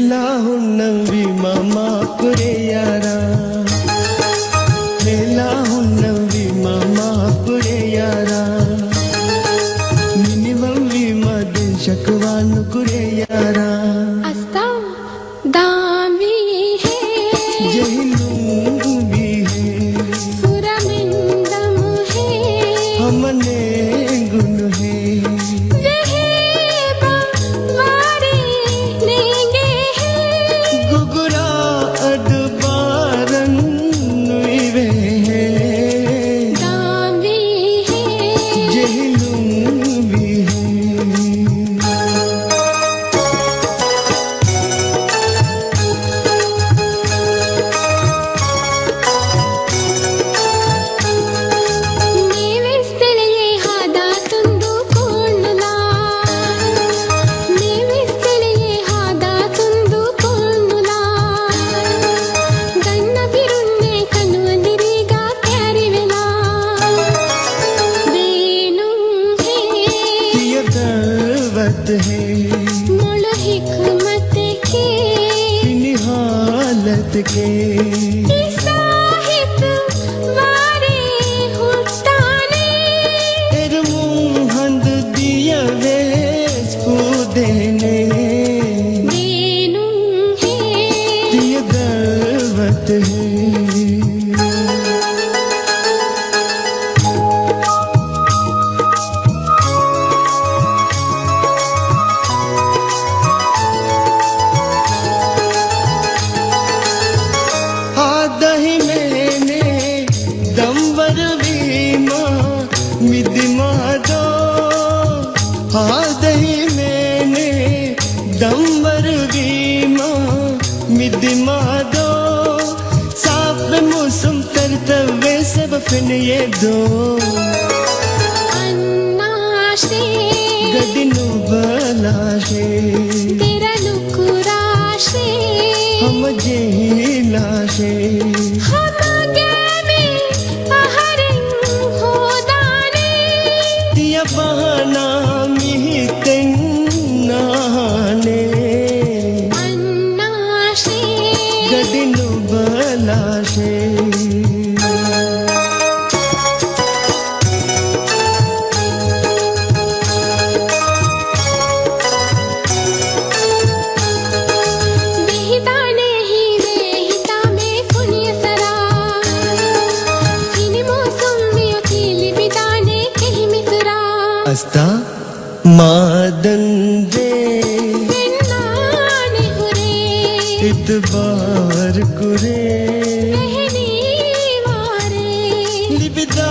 मेला हुन्नवी मामा पुरे यारा मेला हुन्नवी मामा पुरे यारा मिनिमम मदन शकवान कुरे यारा अस्ता दामी है जहिनुं भी है सुरमिंदम है हमने गुण है है मोल हिकमत के निहालत के साहित वारे हुट्टाने मुहंद दिया वेश देने देनु है दिया दर्वत है दही मैंने दम्बर वीमा मिदिमा दो साफ मौसम तरतवे सब फिन ये दो अन्नाशे गदिनु बलाशे तेरा नुकुराशे हम जेलाशे बहाना गदिनु बलाशे बेहिताने ही बेहिता में फुनिय सरा सिनी मौसम में अकेली बिताने कहीं मिसरा अस्ता मादन दे इतबार कुरे रहनी वारे लिबिदा